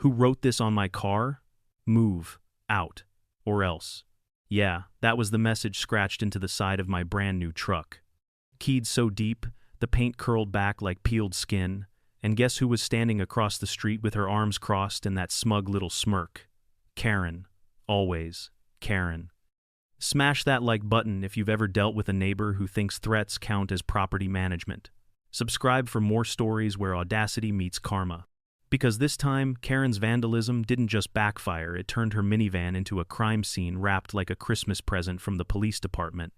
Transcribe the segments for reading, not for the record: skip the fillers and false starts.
Who wrote this on my car? Move. Out. Or else. Yeah, that was the message scratched into the side of my brand new truck. Keyed so deep, the paint curled back like peeled skin, and guess who was standing across the street with her arms crossed and that smug little smirk? Karen. Always. Karen. Smash that like button if you've ever dealt with a neighbor who thinks threats count as property management. Subscribe for more stories where audacity meets karma. Because this time, Karen's vandalism didn't just backfire, it turned her minivan into a crime scene wrapped like a Christmas present from the police department.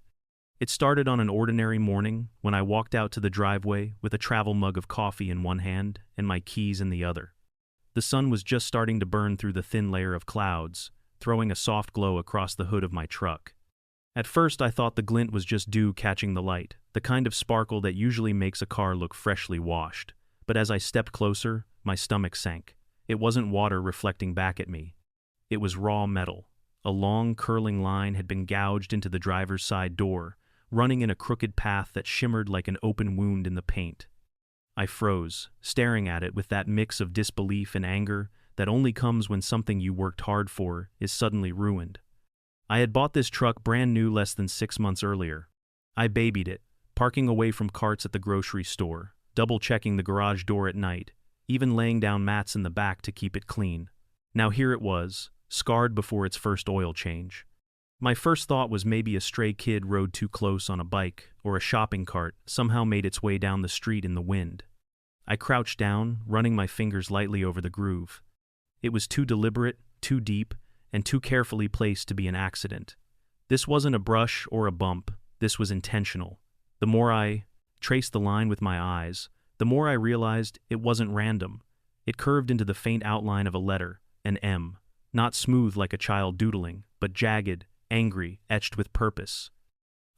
It started on an ordinary morning when I walked out to the driveway with a travel mug of coffee in one hand and my keys in the other. The sun was just starting to burn through the thin layer of clouds, throwing a soft glow across the hood of my truck. At first, I thought the glint was just dew catching the light, the kind of sparkle that usually makes a car look freshly washed. But as I stepped closer, my stomach sank. It wasn't water reflecting back at me. It was raw metal. A long, curling line had been gouged into the driver's side door, running in a crooked path that shimmered like an open wound in the paint. I froze, staring at it with that mix of disbelief and anger that only comes when something you worked hard for is suddenly ruined. I had bought this truck brand new less than 6 months earlier. I babied it, parking away from carts at the grocery store, double-checking the garage door at night, even laying down mats in the back to keep it clean. Now here it was, scarred before its first oil change. My first thought was maybe a stray kid rode too close on a bike, or a shopping cart somehow made its way down the street in the wind. I crouched down, running my fingers lightly over the groove. It was too deliberate, too deep, and too carefully placed to be an accident. This wasn't a brush or a bump, this was intentional. The more I traced the line with my eyes, the more I realized it wasn't random. It curved into the faint outline of a letter, an M, not smooth like a child doodling, but jagged, angry, etched with purpose.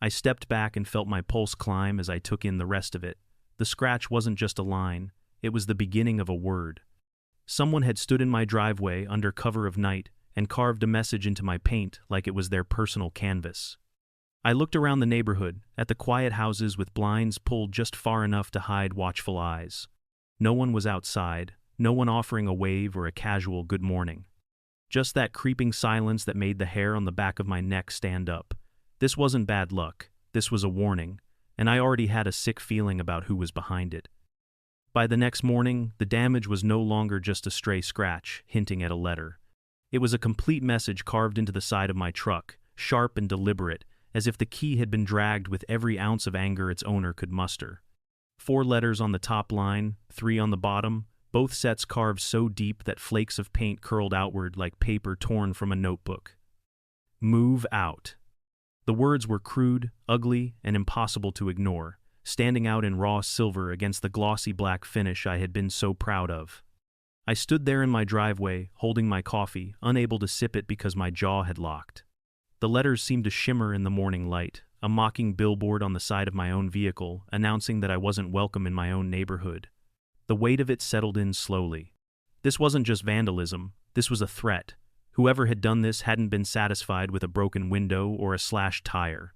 I stepped back and felt my pulse climb as I took in the rest of it. The scratch wasn't just a line, it was the beginning of a word. Someone had stood in my driveway under cover of night and carved a message into my paint like it was their personal canvas. I looked around the neighborhood, at the quiet houses with blinds pulled just far enough to hide watchful eyes. No one was outside, no one offering a wave or a casual good morning. Just that creeping silence that made the hair on the back of my neck stand up. This wasn't bad luck, this was a warning, and I already had a sick feeling about who was behind it. By the next morning, the damage was no longer just a stray scratch, hinting at a letter. It was a complete message carved into the side of my truck, sharp and deliberate, as if the key had been dragged with every ounce of anger its owner could muster. 4 letters on the top line, 3 on the bottom, both sets carved so deep that flakes of paint curled outward like paper torn from a notebook. Move out. The words were crude, ugly, and impossible to ignore, standing out in raw silver against the glossy black finish I had been so proud of. I stood there in my driveway, holding my coffee, unable to sip it because my jaw had locked. The letters seemed to shimmer in the morning light, a mocking billboard on the side of my own vehicle, announcing that I wasn't welcome in my own neighborhood. The weight of it settled in slowly. This wasn't just vandalism, this was a threat. Whoever had done this hadn't been satisfied with a broken window or a slashed tire.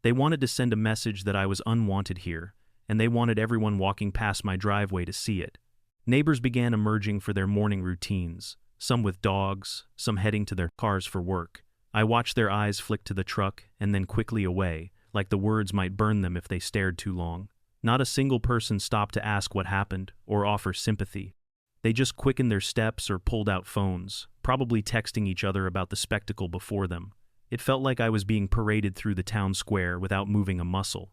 They wanted to send a message that I was unwanted here, and they wanted everyone walking past my driveway to see it. Neighbors began emerging for their morning routines, some with dogs, some heading to their cars for work. I watched their eyes flick to the truck and then quickly away, like the words might burn them if they stared too long. Not a single person stopped to ask what happened or offer sympathy. They just quickened their steps or pulled out phones, probably texting each other about the spectacle before them. It felt like I was being paraded through the town square without moving a muscle.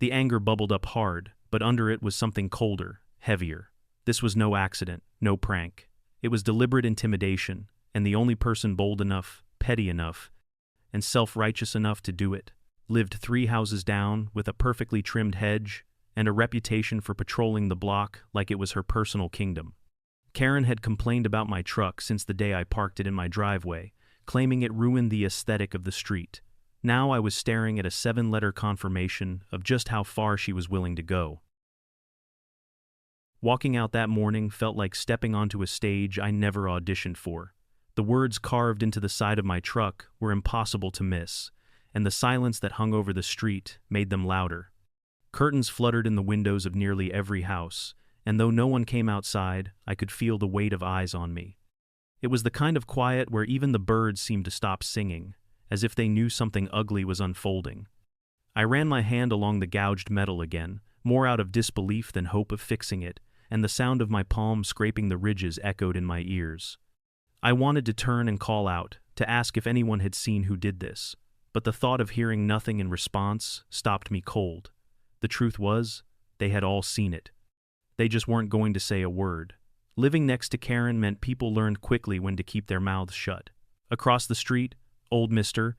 The anger bubbled up hard, but under it was something colder, heavier. This was no accident, no prank. It was deliberate intimidation, and the only person bold enough, petty enough, and self-righteous enough to do it lived 3 houses down with a perfectly trimmed hedge and a reputation for patrolling the block like it was her personal kingdom. Karen had complained about my truck since the day I parked it in my driveway, claiming it ruined the aesthetic of the street. Now I was staring at a 7-letter confirmation of just how far she was willing to go. Walking out that morning felt like stepping onto a stage I never auditioned for. The words carved into the side of my truck were impossible to miss, and the silence that hung over the street made them louder. Curtains fluttered in the windows of nearly every house, and though no one came outside, I could feel the weight of eyes on me. It was the kind of quiet where even the birds seemed to stop singing, as if they knew something ugly was unfolding. I ran my hand along the gouged metal again, more out of disbelief than hope of fixing it, and the sound of my palm scraping the ridges echoed in my ears. I wanted to turn and call out, to ask if anyone had seen who did this, but the thought of hearing nothing in response stopped me cold. The truth was, they had all seen it. They just weren't going to say a word. Living next to Karen meant people learned quickly when to keep their mouths shut. Across the street, old Mr.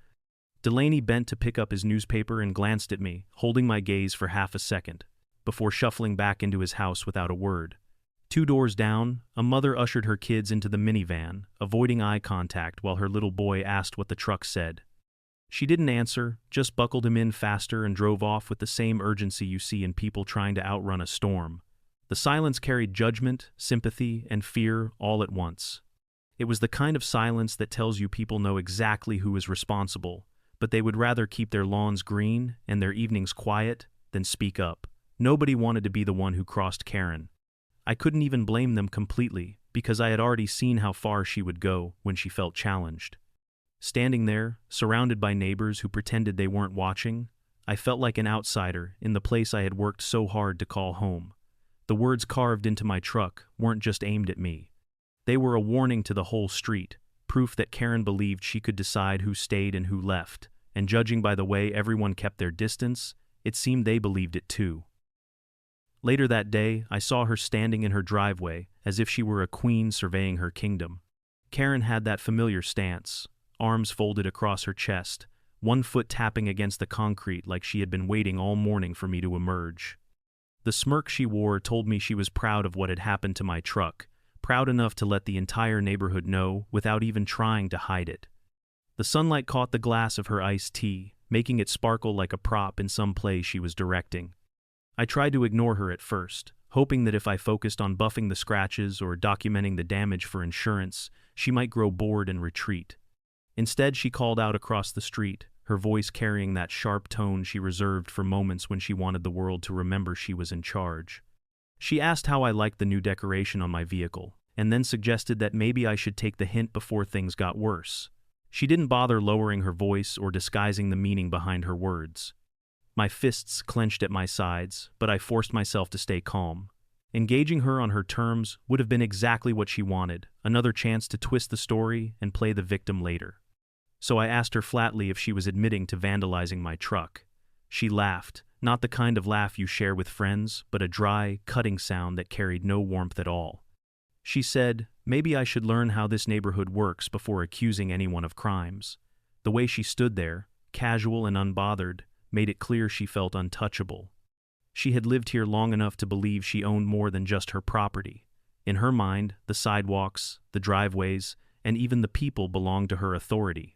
Delaney bent to pick up his newspaper and glanced at me, holding my gaze for half a second, before shuffling back into his house without a word. 2 doors down, a mother ushered her kids into the minivan, avoiding eye contact while her little boy asked what the truck said. She didn't answer, just buckled him in faster and drove off with the same urgency you see in people trying to outrun a storm. The silence carried judgment, sympathy, and fear all at once. It was the kind of silence that tells you people know exactly who is responsible, but they would rather keep their lawns green and their evenings quiet than speak up. Nobody wanted to be the one who crossed Karen. I couldn't even blame them completely, because I had already seen how far she would go when she felt challenged. Standing there, surrounded by neighbors who pretended they weren't watching, I felt like an outsider in the place I had worked so hard to call home. The words carved into my truck weren't just aimed at me. They were a warning to the whole street, proof that Karen believed she could decide who stayed and who left, and judging by the way everyone kept their distance, it seemed they believed it too. Later that day, I saw her standing in her driveway, as if she were a queen surveying her kingdom. Karen had that familiar stance, arms folded across her chest, one foot tapping against the concrete like she had been waiting all morning for me to emerge. The smirk she wore told me she was proud of what had happened to my truck, proud enough to let the entire neighborhood know without even trying to hide it. The sunlight caught the glass of her iced tea, making it sparkle like a prop in some play she was directing. I tried to ignore her at first, hoping that if I focused on buffing the scratches or documenting the damage for insurance, she might grow bored and retreat. Instead, she called out across the street, her voice carrying that sharp tone she reserved for moments when she wanted the world to remember she was in charge. She asked how I liked the new decoration on my vehicle, and then suggested that maybe I should take the hint before things got worse. She didn't bother lowering her voice or disguising the meaning behind her words. My fists clenched at my sides, but I forced myself to stay calm. Engaging her on her terms would have been exactly what she wanted, another chance to twist the story and play the victim later. So I asked her flatly if she was admitting to vandalizing my truck. She laughed, not the kind of laugh you share with friends, but a dry, cutting sound that carried no warmth at all. She said, maybe I should learn how this neighborhood works before accusing anyone of crimes. The way she stood there, casual and unbothered, made it clear she felt untouchable. She had lived here long enough to believe she owned more than just her property. In her mind, the sidewalks, the driveways, and even the people belonged to her authority.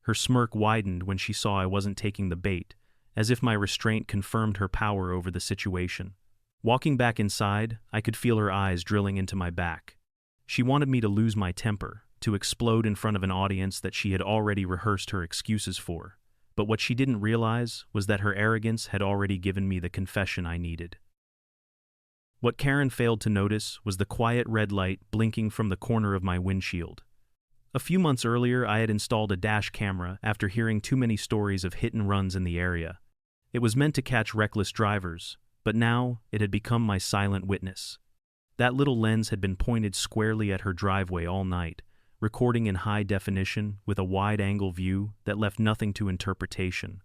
Her smirk widened when she saw I wasn't taking the bait, as if my restraint confirmed her power over the situation. Walking back inside, I could feel her eyes drilling into my back. She wanted me to lose my temper, to explode in front of an audience that she had already rehearsed her excuses for. But what she didn't realize was that her arrogance had already given me the confession I needed. What Karen failed to notice was the quiet red light blinking from the corner of my windshield. A few months earlier, I had installed a dash camera after hearing too many stories of hit and runs in the area. It was meant to catch reckless drivers, but now it had become my silent witness. That little lens had been pointed squarely at her driveway all night, recording in high definition with a wide-angle view that left nothing to interpretation.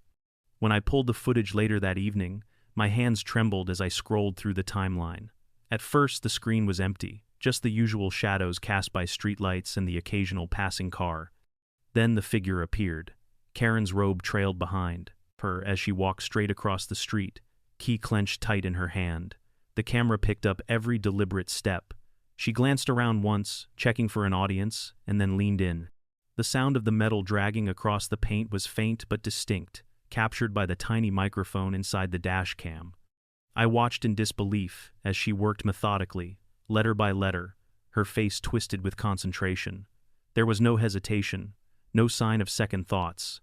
When I pulled the footage later that evening, my hands trembled as I scrolled through the timeline. At first, the screen was empty, just the usual shadows cast by streetlights and the occasional passing car. Then the figure appeared. Karen's robe trailed behind her as she walked straight across the street, key clenched tight in her hand. The camera picked up every deliberate step. She glanced around once, checking for an audience, and then leaned in. The sound of the metal dragging across the paint was faint but distinct, captured by the tiny microphone inside the dash cam. I watched in disbelief as she worked methodically, letter by letter, her face twisted with concentration. There was no hesitation, no sign of second thoughts.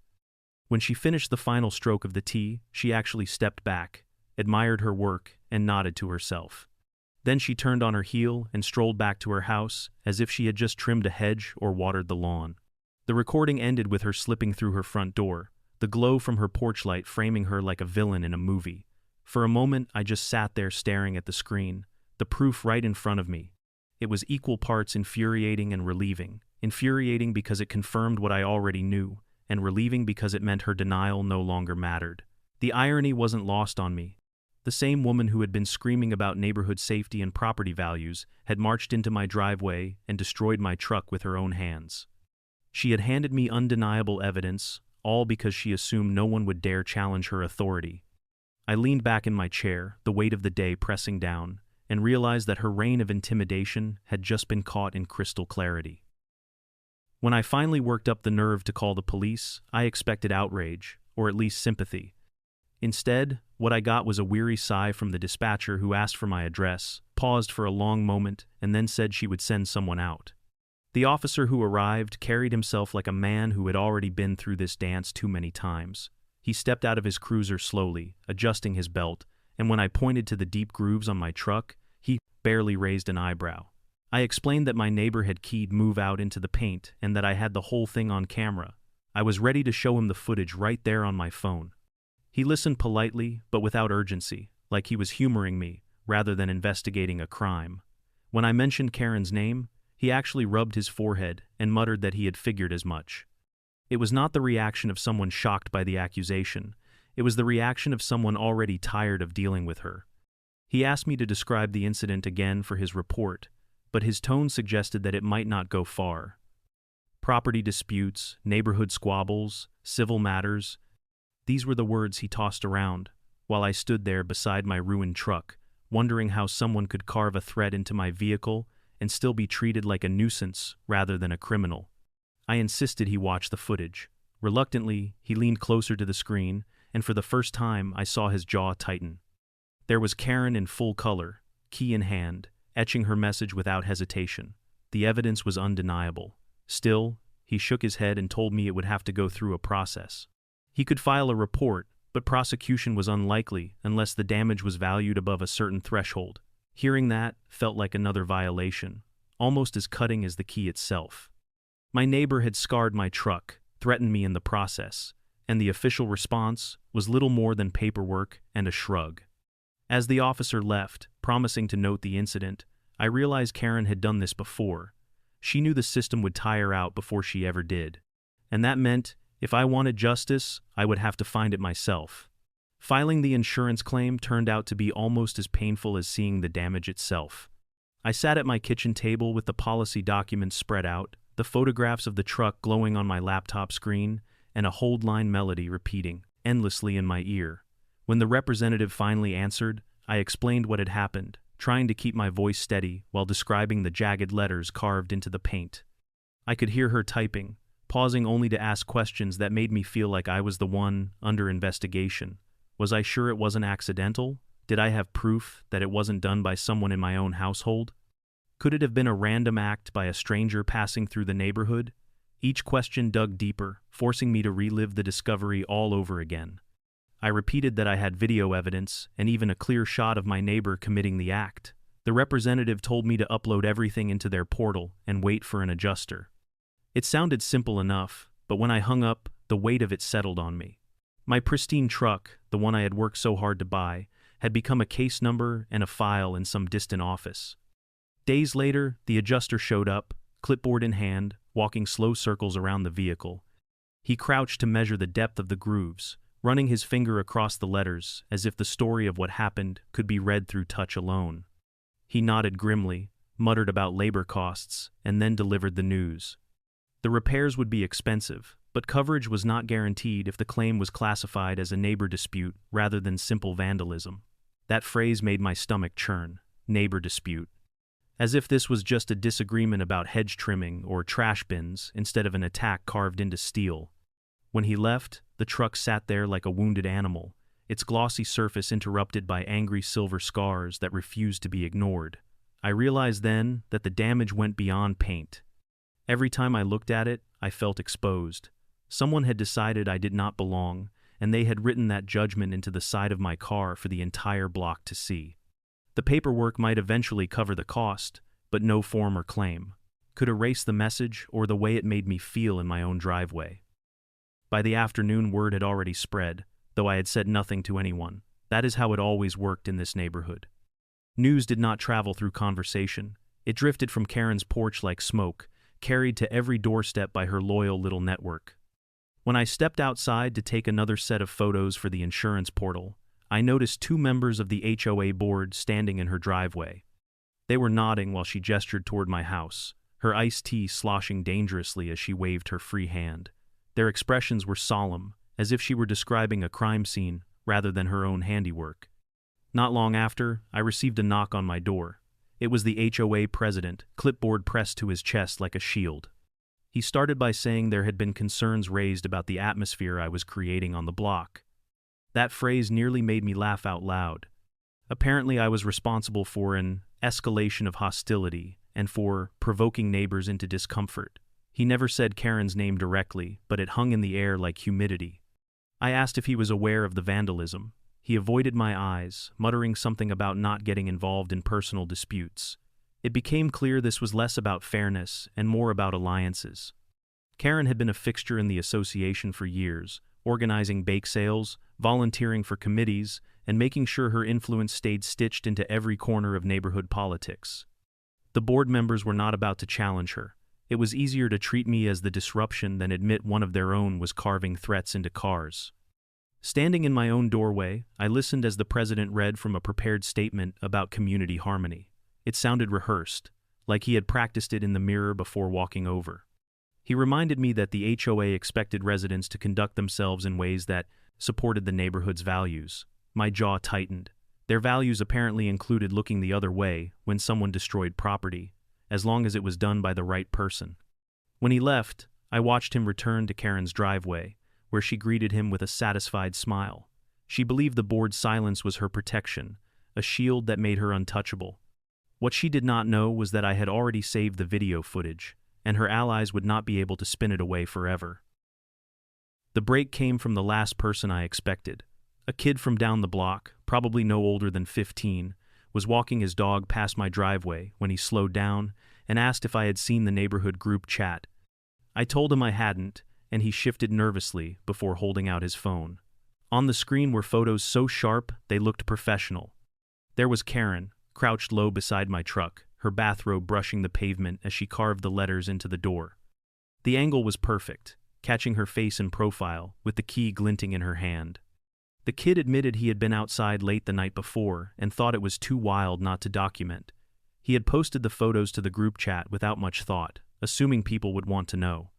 When she finished the final stroke of the T, she actually stepped back, admired her work, and nodded to herself. Then she turned on her heel and strolled back to her house, as if she had just trimmed a hedge or watered the lawn. The recording ended with her slipping through her front door, the glow from her porch light framing her like a villain in a movie. For a moment, I just sat there staring at the screen, the proof right in front of me. It was equal parts infuriating and relieving. Infuriating because it confirmed what I already knew, and relieving because it meant her denial no longer mattered. The irony wasn't lost on me. The same woman who had been screaming about neighborhood safety and property values had marched into my driveway and destroyed my truck with her own hands. She had handed me undeniable evidence, all because she assumed no one would dare challenge her authority. I leaned back in my chair, the weight of the day pressing down, and realized that her reign of intimidation had just been caught in crystal clarity. When I finally worked up the nerve to call the police, I expected outrage, or at least sympathy. Instead, what I got was a weary sigh from the dispatcher who asked for my address, paused for a long moment, and then said she would send someone out. The officer who arrived carried himself like a man who had already been through this dance too many times. He stepped out of his cruiser slowly, adjusting his belt, and when I pointed to the deep grooves on my truck, he barely raised an eyebrow. I explained that my neighbor had keyed "move out" into the paint and that I had the whole thing on camera. I was ready to show him the footage right there on my phone. He listened politely, but without urgency, like he was humoring me, rather than investigating a crime. When I mentioned Karen's name, he actually rubbed his forehead and muttered that he had figured as much. It was not the reaction of someone shocked by the accusation. It was the reaction of someone already tired of dealing with her. He asked me to describe the incident again for his report, but his tone suggested that it might not go far. Property disputes, neighborhood squabbles, civil matters. These were the words he tossed around, while I stood there beside my ruined truck, wondering how someone could carve a threat into my vehicle and still be treated like a nuisance rather than a criminal. I insisted he watch the footage. Reluctantly, he leaned closer to the screen, and for the first time I saw his jaw tighten. There was Karen in full color, key in hand, etching her message without hesitation. The evidence was undeniable. Still, he shook his head and told me it would have to go through a process. He could file a report, but prosecution was unlikely unless the damage was valued above a certain threshold. Hearing that felt like another violation, almost as cutting as the key itself. My neighbor had scarred my truck, threatened me in the process, and the official response was little more than paperwork and a shrug. As the officer left, promising to note the incident, I realized Karen had done this before. She knew the system would tire out before she ever did. And that meant, if I wanted justice, I would have to find it myself. Filing the insurance claim turned out to be almost as painful as seeing the damage itself. I sat at my kitchen table with the policy documents spread out, the photographs of the truck glowing on my laptop screen, and a hold line melody repeating endlessly in my ear. When the representative finally answered, I explained what had happened, trying to keep my voice steady while describing the jagged letters carved into the paint. I could hear her typing, pausing only to ask questions that made me feel like I was the one under investigation. Was I sure it wasn't accidental? Did I have proof that it wasn't done by someone in my own household? Could it have been a random act by a stranger passing through the neighborhood? Each question dug deeper, forcing me to relive the discovery all over again. I repeated that I had video evidence and even a clear shot of my neighbor committing the act. The representative told me to upload everything into their portal and wait for an adjuster. It sounded simple enough, but when I hung up, the weight of it settled on me. My pristine truck, the one I had worked so hard to buy, had become a case number and a file in some distant office. Days later, the adjuster showed up, clipboard in hand, walking slow circles around the vehicle. He crouched to measure the depth of the grooves, running his finger across the letters as if the story of what happened could be read through touch alone. He nodded grimly, muttered about labor costs, and then delivered the news. The repairs would be expensive, but coverage was not guaranteed if the claim was classified as a neighbor dispute rather than simple vandalism. That phrase made my stomach churn, neighbor dispute. As if this was just a disagreement about hedge trimming or trash bins instead of an attack carved into steel. When he left, the truck sat there like a wounded animal, its glossy surface interrupted by angry silver scars that refused to be ignored. I realized then that the damage went beyond paint. Every time I looked at it, I felt exposed. Someone had decided I did not belong, and they had written that judgment into the side of my car for the entire block to see. The paperwork might eventually cover the cost, but no form or claim could erase the message or the way it made me feel in my own driveway. By the afternoon, word had already spread, though I had said nothing to anyone. That is how it always worked in this neighborhood. News did not travel through conversation. It drifted from Karen's porch like smoke, carried to every doorstep by her loyal little network. When I stepped outside to take another set of photos for the insurance portal, I noticed two members of the HOA board standing in her driveway. They were nodding while she gestured toward my house, her iced tea sloshing dangerously as she waved her free hand. Their expressions were solemn, as if she were describing a crime scene rather than her own handiwork. Not long after, I received a knock on my door. It was the HOA president, clipboard pressed to his chest like a shield. He started by saying there had been concerns raised about the atmosphere I was creating on the block. That phrase nearly made me laugh out loud. Apparently, I was responsible for an escalation of hostility and for provoking neighbors into discomfort. He never said Karen's name directly, but it hung in the air like humidity. I asked if he was aware of the vandalism. He avoided my eyes, muttering something about not getting involved in personal disputes. It became clear this was less about fairness and more about alliances. Karen had been a fixture in the association for years, organizing bake sales, volunteering for committees, and making sure her influence stayed stitched into every corner of neighborhood politics. The board members were not about to challenge her. It was easier to treat me as the disruption than admit one of their own was carving threats into cars. Standing in my own doorway, I listened as the president read from a prepared statement about community harmony. It sounded rehearsed, like he had practiced it in the mirror before walking over. He reminded me that the HOA expected residents to conduct themselves in ways that supported the neighborhood's values. My jaw tightened. Their values apparently included looking the other way when someone destroyed property, as long as it was done by the right person. When he left, I watched him return to Karen's driveway, where she greeted him with a satisfied smile. She believed the board's silence was her protection, a shield that made her untouchable. What she did not know was that I had already saved the video footage, and her allies would not be able to spin it away forever. The break came from the last person I expected. A kid from down the block, probably no older than 15, was walking his dog past my driveway when he slowed down and asked if I had seen the neighborhood group chat. I told him I hadn't, and he shifted nervously before holding out his phone. On the screen were photos so sharp they looked professional. There was Karen, crouched low beside my truck, her bathrobe brushing the pavement as she carved the letters into the door. The angle was perfect, catching her face in profile, with the key glinting in her hand. The kid admitted he had been outside late the night before and thought it was too wild not to document. He had posted the photos to the group chat without much thought, assuming people would want to know.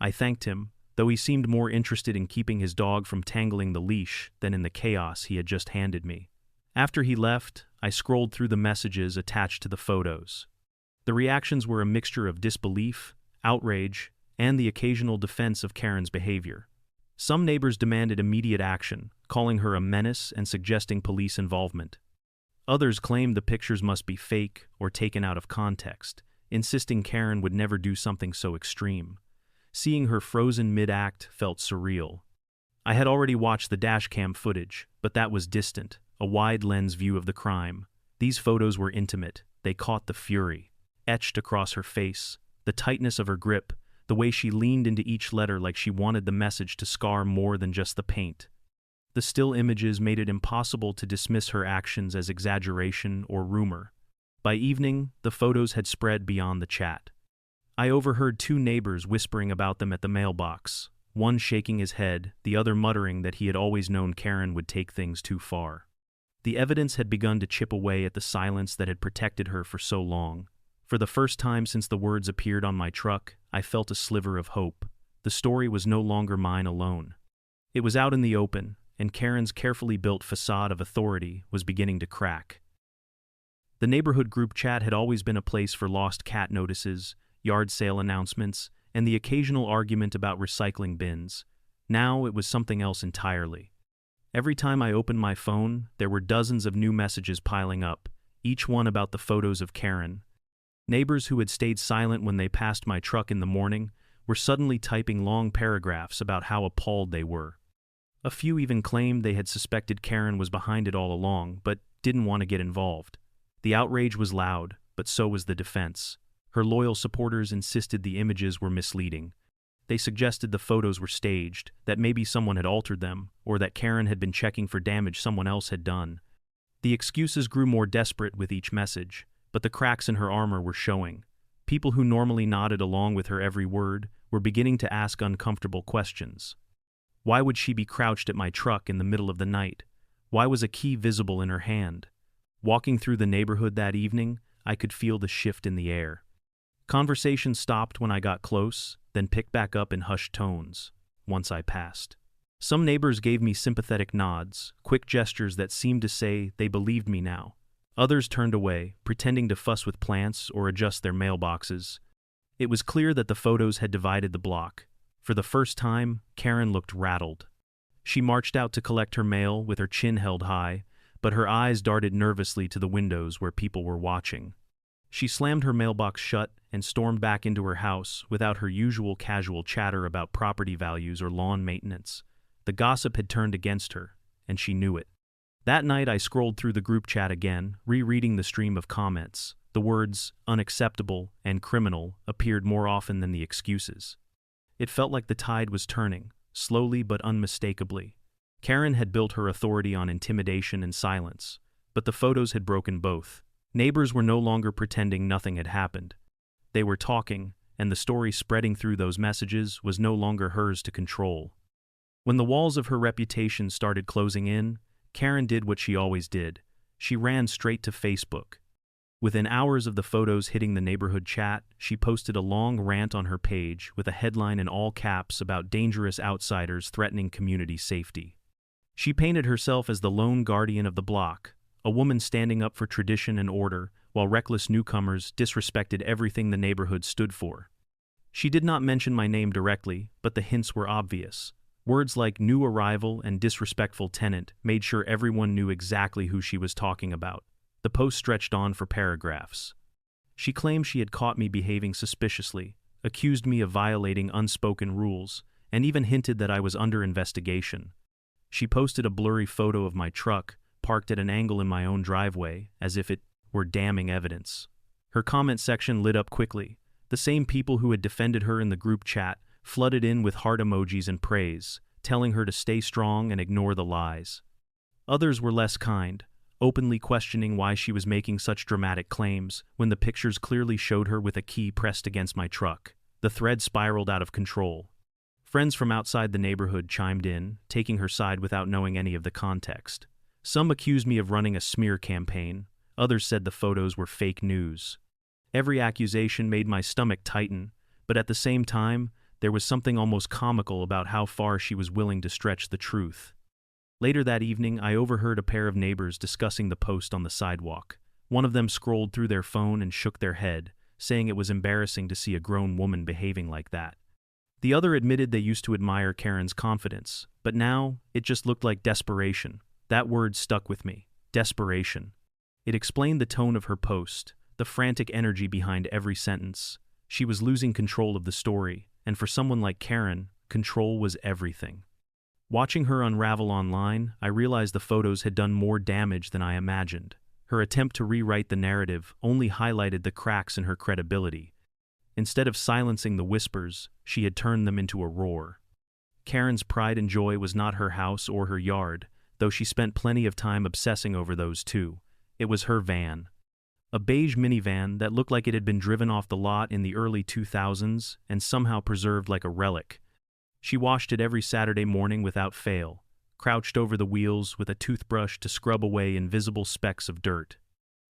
I thanked him, though he seemed more interested in keeping his dog from tangling the leash than in the chaos he had just handed me. After he left, I scrolled through the messages attached to the photos. The reactions were a mixture of disbelief, outrage, and the occasional defense of Karen's behavior. Some neighbors demanded immediate action, calling her a menace and suggesting police involvement. Others claimed the pictures must be fake or taken out of context, insisting Karen would never do something so extreme. Seeing her frozen mid-act felt surreal. I had already watched the dashcam footage, but that was distant, a wide-lens view of the crime. These photos were intimate. They caught the fury, etched across her face, the tightness of her grip, the way she leaned into each letter like she wanted the message to scar more than just the paint. The still images made it impossible to dismiss her actions as exaggeration or rumor. By evening, the photos had spread beyond the chat. I overheard two neighbors whispering about them at the mailbox, one shaking his head, the other muttering that he had always known Karen would take things too far. The evidence had begun to chip away at the silence that had protected her for so long. For the first time since the words appeared on my truck, I felt a sliver of hope. The story was no longer mine alone. It was out in the open, and Karen's carefully built facade of authority was beginning to crack. The neighborhood group chat had always been a place for lost cat notices, yard sale announcements, and the occasional argument about recycling bins. Now it was something else entirely. Every time I opened my phone, there were dozens of new messages piling up, each one about the photos of Karen. Neighbors who had stayed silent when they passed my truck in the morning were suddenly typing long paragraphs about how appalled they were. A few even claimed they had suspected Karen was behind it all along, but didn't want to get involved. The outrage was loud, but so was the defense. Her loyal supporters insisted the images were misleading. They suggested the photos were staged, that maybe someone had altered them, or that Karen had been checking for damage someone else had done. The excuses grew more desperate with each message, but the cracks in her armor were showing. People who normally nodded along with her every word were beginning to ask uncomfortable questions. Why would she be crouched at my truck in the middle of the night? Why was a key visible in her hand? Walking through the neighborhood that evening, I could feel the shift in the air. Conversation stopped when I got close, then picked back up in hushed tones once I passed. Some neighbors gave me sympathetic nods, quick gestures that seemed to say they believed me now. Others turned away, pretending to fuss with plants or adjust their mailboxes. It was clear that the photos had divided the block. For the first time, Karen looked rattled. She marched out to collect her mail with her chin held high, but her eyes darted nervously to the windows where people were watching. She slammed her mailbox shut and stormed back into her house without her usual casual chatter about property values or lawn maintenance. The gossip had turned against her, and she knew it. That night I scrolled through the group chat again, rereading the stream of comments. The words unacceptable and criminal appeared more often than the excuses. It felt like the tide was turning, slowly but unmistakably. Karen had built her authority on intimidation and silence, but the photos had broken both. Neighbors were no longer pretending nothing had happened. They were talking, and the story spreading through those messages was no longer hers to control. When the walls of her reputation started closing in, Karen did what she always did. She ran straight to Facebook. Within hours of the photos hitting the neighborhood chat, she posted a long rant on her page with a headline in all caps about dangerous outsiders threatening community safety. She painted herself as the lone guardian of the block, a woman standing up for tradition and order, while reckless newcomers disrespected everything the neighborhood stood for. She did not mention my name directly, but the hints were obvious. Words like new arrival and disrespectful tenant made sure everyone knew exactly who she was talking about. The post stretched on for paragraphs. She claimed she had caught me behaving suspiciously, accused me of violating unspoken rules, and even hinted that I was under investigation. She posted a blurry photo of my truck, parked at an angle in my own driveway, as if it were damning evidence. Her comment section lit up quickly. The same people who had defended her in the group chat flooded in with heart emojis and praise, telling her to stay strong and ignore the lies. Others were less kind, openly questioning why she was making such dramatic claims when the pictures clearly showed her with a key pressed against my truck. The thread spiraled out of control. Friends from outside the neighborhood chimed in, taking her side without knowing any of the context. Some accused me of running a smear campaign. Others said the photos were fake news. Every accusation made my stomach tighten, but at the same time, there was something almost comical about how far she was willing to stretch the truth. Later that evening, I overheard a pair of neighbors discussing the post on the sidewalk. One of them scrolled through their phone and shook their head, saying it was embarrassing to see a grown woman behaving like that. The other admitted they used to admire Karen's confidence, but now it just looked like desperation. That word stuck with me. Desperation. It explained the tone of her post, the frantic energy behind every sentence. She was losing control of the story, and for someone like Karen, control was everything. Watching her unravel online, I realized the photos had done more damage than I imagined. Her attempt to rewrite the narrative only highlighted the cracks in her credibility. Instead of silencing the whispers, she had turned them into a roar. Karen's pride and joy was not her house or her yard, though she spent plenty of time obsessing over those too. It was her van. A beige minivan that looked like it had been driven off the lot in the early 2000s and somehow preserved like a relic. She washed it every Saturday morning without fail, crouched over the wheels with a toothbrush to scrub away invisible specks of dirt.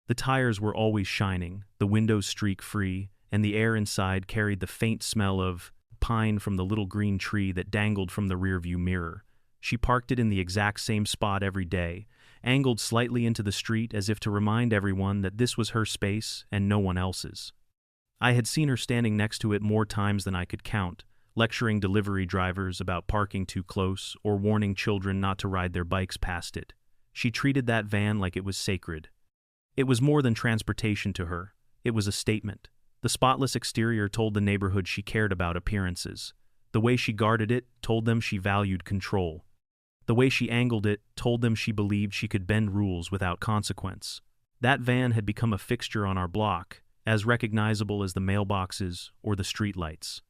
The tires were always shining, the windows streak-free, and the air inside carried the faint smell of pine from the little green tree that dangled from the rearview mirror. She parked it in the exact same spot every day, angled slightly into the street as if to remind everyone that this was her space and no one else's. I had seen her standing next to it more times than I could count, lecturing delivery drivers about parking too close or warning children not to ride their bikes past it. She treated that van like it was sacred. It was more than transportation to her. It was a statement. The spotless exterior told the neighborhood she cared about appearances. The way she guarded it told them she valued control. The way she angled it told them she believed she could bend rules without consequence. That van had become a fixture on our block, as recognizable as the mailboxes or the streetlights.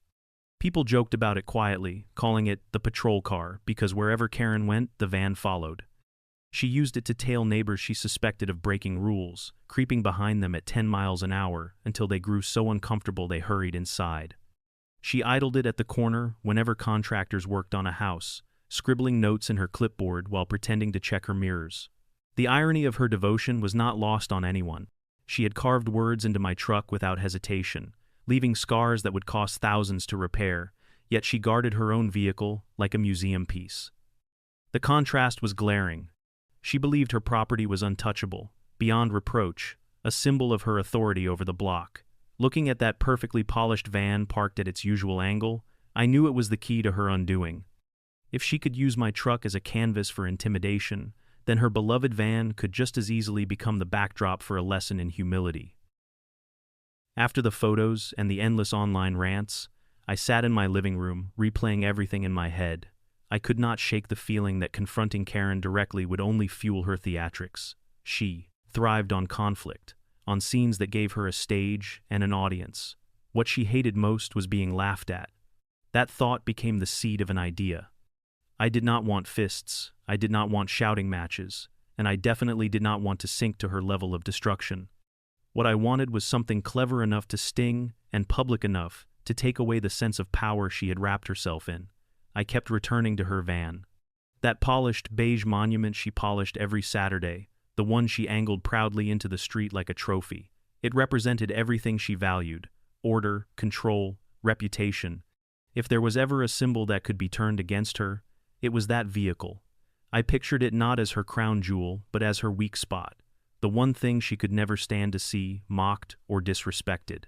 People joked about it quietly, calling it the patrol car because wherever Karen went, the van followed. She used it to tail neighbors she suspected of breaking rules, creeping behind them at 10 miles an hour until they grew so uncomfortable they hurried inside. She idled it at the corner whenever contractors worked on a house, scribbling notes in her clipboard while pretending to check her mirrors. The irony of her devotion was not lost on anyone. She had carved words into my truck without hesitation, leaving scars that would cost thousands to repair, yet she guarded her own vehicle like a museum piece. The contrast was glaring. She believed her property was untouchable, beyond reproach, a symbol of her authority over the block. Looking at that perfectly polished van parked at its usual angle, I knew it was the key to her undoing. If she could use my truck as a canvas for intimidation, then her beloved van could just as easily become the backdrop for a lesson in humility. After the photos and the endless online rants, I sat in my living room, replaying everything in my head. I could not shake the feeling that confronting Karen directly would only fuel her theatrics. She thrived on conflict, on scenes that gave her a stage and an audience. What she hated most was being laughed at. That thought became the seed of an idea. I did not want fists, I did not want shouting matches, and I definitely did not want to sink to her level of destruction. What I wanted was something clever enough to sting and public enough to take away the sense of power she had wrapped herself in. I kept returning to her van. That polished beige monument she polished every Saturday, the one she angled proudly into the street like a trophy. It represented everything she valued: order, control, reputation. If there was ever a symbol that could be turned against her, it was that vehicle. I pictured it not as her crown jewel, but as her weak spot, the one thing she could never stand to see mocked or disrespected.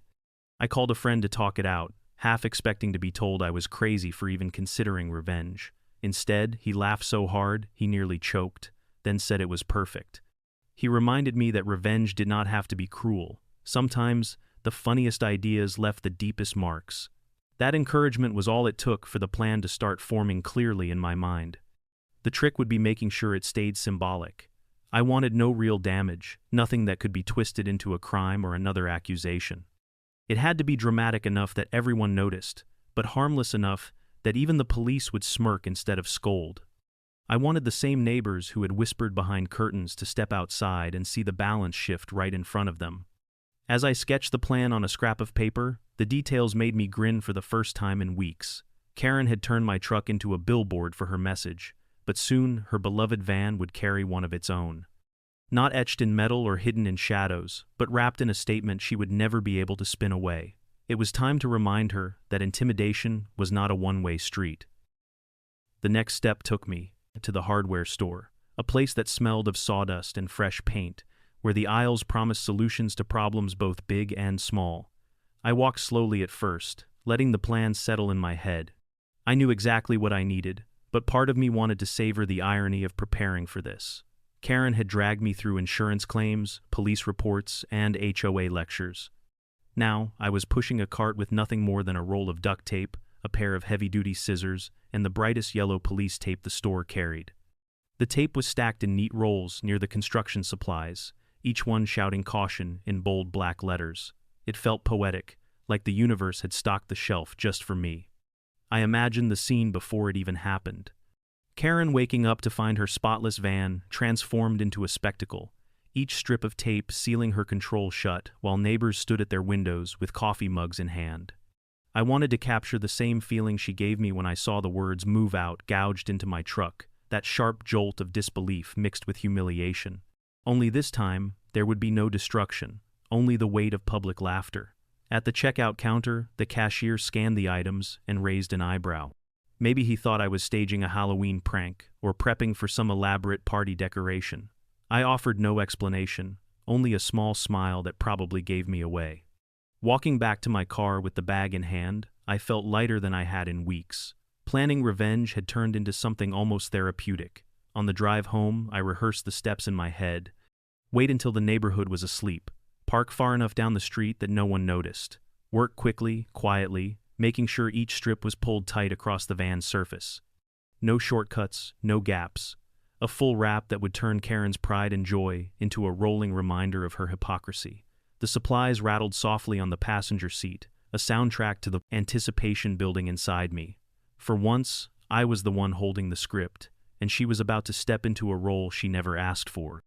I called a friend to talk it out, half expecting to be told I was crazy for even considering revenge. Instead, he laughed so hard he nearly choked, then said it was perfect. He reminded me that revenge did not have to be cruel. Sometimes, the funniest ideas left the deepest marks. That encouragement was all it took for the plan to start forming clearly in my mind. The trick would be making sure it stayed symbolic. I wanted no real damage, nothing that could be twisted into a crime or another accusation. It had to be dramatic enough that everyone noticed, but harmless enough that even the police would smirk instead of scold. I wanted the same neighbors who had whispered behind curtains to step outside and see the balance shift right in front of them. As I sketched the plan on a scrap of paper, the details made me grin for the first time in weeks. Karen had turned my truck into a billboard for her message, but soon her beloved van would carry one of its own. Not etched in metal or hidden in shadows, but wrapped in a statement she would never be able to spin away. It was time to remind her that intimidation was not a one-way street. The next step took me to the hardware store, a place that smelled of sawdust and fresh paint, where the aisles promised solutions to problems both big and small. I walked slowly at first, letting the plan settle in my head. I knew exactly what I needed, but part of me wanted to savor the irony of preparing for this. Karen had dragged me through insurance claims, police reports, and HOA lectures. Now, I was pushing a cart with nothing more than a roll of duct tape, a pair of heavy-duty scissors, and the brightest yellow police tape the store carried. The tape was stacked in neat rolls near the construction supplies, each one shouting caution in bold black letters. It felt poetic, like the universe had stocked the shelf just for me. I imagined the scene before it even happened. Karen waking up to find her spotless van transformed into a spectacle, each strip of tape sealing her control shut while neighbors stood at their windows with coffee mugs in hand. I wanted to capture the same feeling she gave me when I saw the words "move out" gouged into my truck, that sharp jolt of disbelief mixed with humiliation. Only this time, there would be no destruction, only the weight of public laughter. At the checkout counter, the cashier scanned the items and raised an eyebrow. Maybe he thought I was staging a Halloween prank or prepping for some elaborate party decoration. I offered no explanation, only a small smile that probably gave me away. Walking back to my car with the bag in hand, I felt lighter than I had in weeks. Planning revenge had turned into something almost therapeutic. On the drive home, I rehearsed the steps in my head. Wait until the neighborhood was asleep. Park far enough down the street that no one noticed. Work quickly, quietly, making sure each strip was pulled tight across the van's surface. No shortcuts, no gaps. A full rap that would turn Karen's pride and joy into a rolling reminder of her hypocrisy. The supplies rattled softly on the passenger seat, a soundtrack to the anticipation building inside me. For once, I was the one holding the script, and she was about to step into a role she never asked for.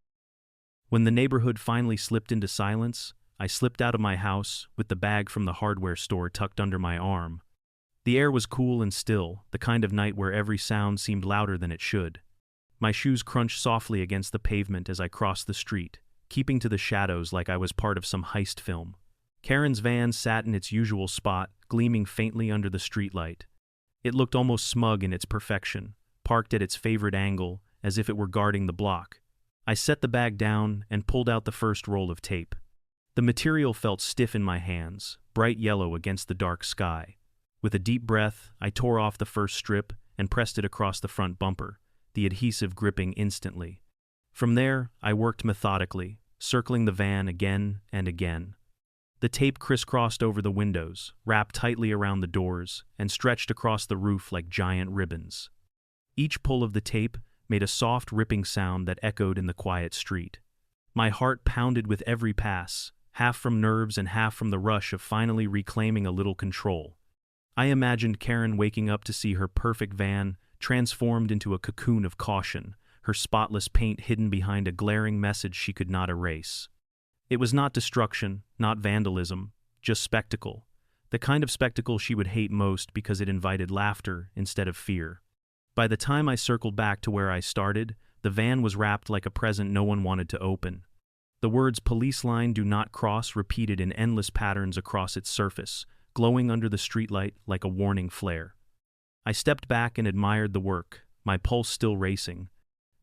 When the neighborhood finally slipped into silence, I slipped out of my house with the bag from the hardware store tucked under my arm. The air was cool and still, the kind of night where every sound seemed louder than it should. My shoes crunched softly against the pavement as I crossed the street, keeping to the shadows like I was part of some heist film. Karen's van sat in its usual spot, gleaming faintly under the streetlight. It looked almost smug in its perfection, parked at its favorite angle, as if it were guarding the block. I set the bag down and pulled out the first roll of tape. The material felt stiff in my hands, bright yellow against the dark sky. With a deep breath, I tore off the first strip and pressed it across the front bumper, the adhesive gripping instantly. From there, I worked methodically, circling the van again and again. The tape crisscrossed over the windows, wrapped tightly around the doors, and stretched across the roof like giant ribbons. Each pull of the tape made a soft, ripping sound that echoed in the quiet street. My heart pounded with every pass, half from nerves and half from the rush of finally reclaiming a little control. I imagined Karen waking up to see her perfect van transformed into a cocoon of caution, her spotless paint hidden behind a glaring message she could not erase. It was not destruction, not vandalism, just spectacle. The kind of spectacle she would hate most because it invited laughter instead of fear. By the time I circled back to where I started, the van was wrapped like a present no one wanted to open. The words "police line do not cross" repeated in endless patterns across its surface, glowing under the streetlight like a warning flare. I stepped back and admired the work, my pulse still racing.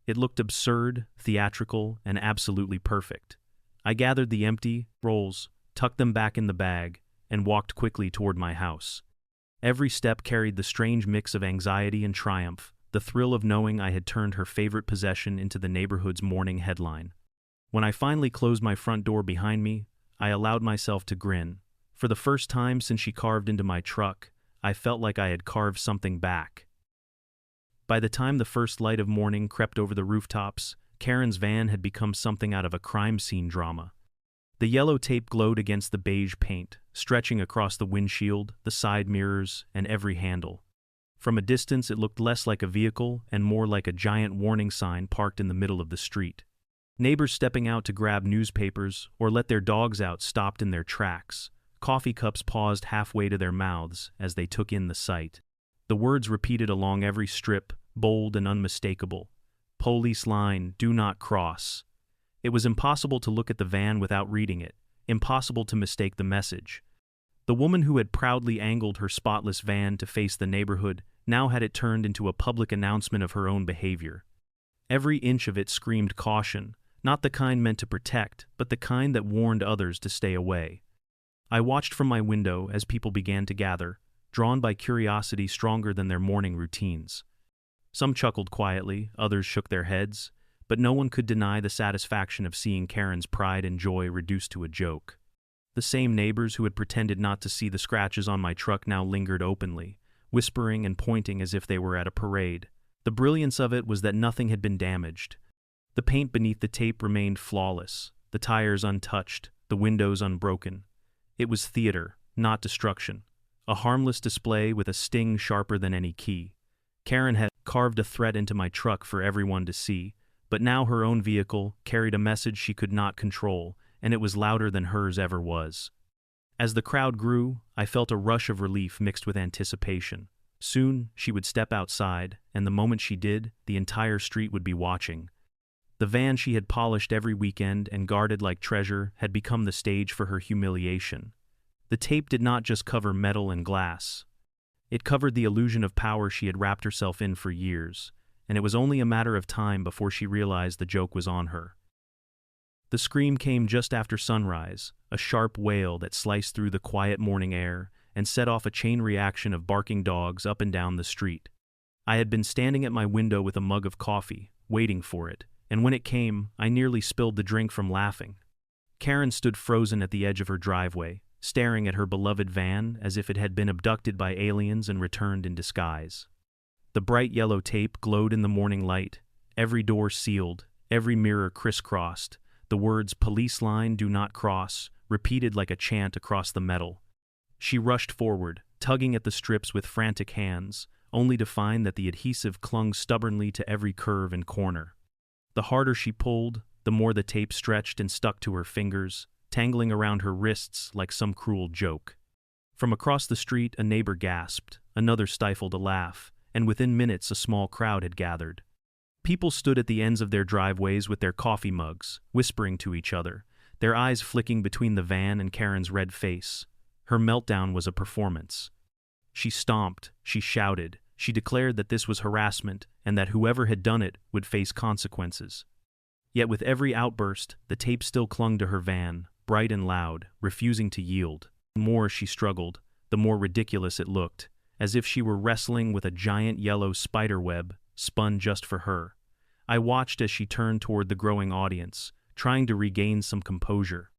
It looked absurd, theatrical, and absolutely perfect. I gathered the empty rolls, tucked them back in the bag, and walked quickly toward my house. Every step carried the strange mix of anxiety and triumph, the thrill of knowing I had turned her favorite possession into the neighborhood's morning headline. When I finally closed my front door behind me, I allowed myself to grin. For the first time since she carved into my truck, I felt like I had carved something back. By the time the first light of morning crept over the rooftops, Karen's van had become something out of a crime scene drama. The yellow tape glowed against the beige paint, stretching across the windshield, the side mirrors, and every handle. From a distance it looked less like a vehicle and more like a giant warning sign parked in the middle of the street. Neighbors stepping out to grab newspapers or let their dogs out stopped in their tracks. Coffee cups paused halfway to their mouths as they took in the sight. The words repeated along every strip, bold and unmistakable. "Police line, do not cross." It was impossible to look at the van without reading it, impossible to mistake the message. The woman who had proudly angled her spotless van to face the neighborhood now had it turned into a public announcement of her own behavior. Every inch of it screamed caution, not the kind meant to protect, but the kind that warned others to stay away. I watched from my window as people began to gather, drawn by curiosity stronger than their morning routines. Some chuckled quietly, others shook their heads, but no one could deny the satisfaction of seeing Karen's pride and joy reduced to a joke. The same neighbors who had pretended not to see the scratches on my truck now lingered openly, whispering and pointing as if they were at a parade. The brilliance of it was that nothing had been damaged. The paint beneath the tape remained flawless, the tires untouched, the windows unbroken. It was theater, not destruction. A harmless display with a sting sharper than any key. Karen had carved a threat into my truck for everyone to see, but now her own vehicle carried a message she could not control, and it was louder than hers ever was. As the crowd grew, I felt a rush of relief mixed with anticipation. Soon, she would step outside, and the moment she did, the entire street would be watching. The van she had polished every weekend and guarded like treasure had become the stage for her humiliation. The tape did not just cover metal and glass. It covered the illusion of power she had wrapped herself in for years, and it was only a matter of time before she realized the joke was on her. The scream came just after sunrise, a sharp wail that sliced through the quiet morning air and set off a chain reaction of barking dogs up and down the street. I had been standing at my window with a mug of coffee, waiting for it, and when it came, I nearly spilled the drink from laughing. Karen stood frozen at the edge of her driveway, staring at her beloved van as if it had been abducted by aliens and returned in disguise. The bright yellow tape glowed in the morning light, every door sealed, every mirror crisscrossed, the words "police line, do not cross" repeated like a chant across the metal. She rushed forward, tugging at the strips with frantic hands, only to find that the adhesive clung stubbornly to every curve and corner. The harder she pulled, the more the tape stretched and stuck to her fingers, tangling around her wrists like some cruel joke. From across the street, a neighbor gasped, another stifled a laugh, and within minutes a small crowd had gathered. People stood at the ends of their driveways with their coffee mugs, whispering to each other, their eyes flicking between the van and Karen's red face. Her meltdown was a performance. She stomped, she shouted, she declared that this was harassment and that whoever had done it would face consequences. Yet with every outburst, the tape still clung to her van, bright and loud, refusing to yield. The more she struggled, the more ridiculous it looked, as if she were wrestling with a giant yellow spider web spun just for her. I watched as she turned toward the growing audience, trying to regain some composure.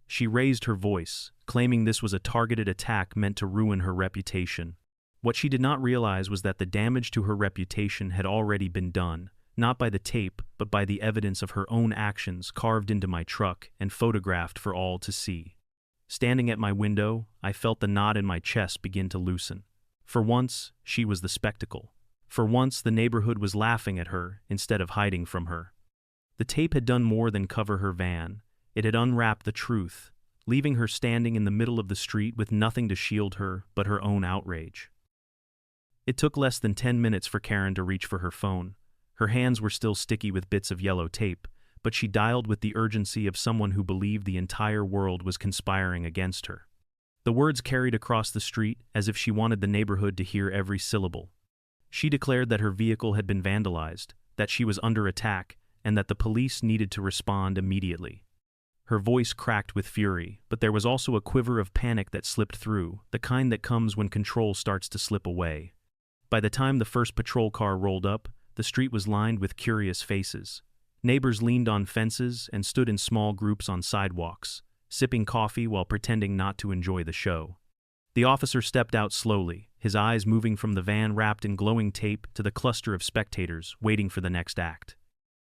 She raised her voice, claiming this was a targeted attack meant to ruin her reputation. What she did not realize was that the damage to her reputation had already been done, not by the tape, but by the evidence of her own actions carved into my truck and photographed for all to see. Standing at my window, I felt the knot in my chest begin to loosen. For once, she was the spectacle. For once, the neighborhood was laughing at her instead of hiding from her. The tape had done more than cover her van. It had unwrapped the truth, leaving her standing in the middle of the street with nothing to shield her but her own outrage. It took less than 10 minutes for Karen to reach for her phone. Her hands were still sticky with bits of yellow tape, but she dialed with the urgency of someone who believed the entire world was conspiring against her. The words carried across the street as if she wanted the neighborhood to hear every syllable. She declared that her vehicle had been vandalized, that she was under attack, and that the police needed to respond immediately. Her voice cracked with fury, but there was also a quiver of panic that slipped through, the kind that comes when control starts to slip away. By the time the first patrol car rolled up, the street was lined with curious faces. Neighbors leaned on fences and stood in small groups on sidewalks, sipping coffee while pretending not to enjoy the show. The officer stepped out slowly, his eyes moving from the van wrapped in glowing tape to the cluster of spectators waiting for the next act.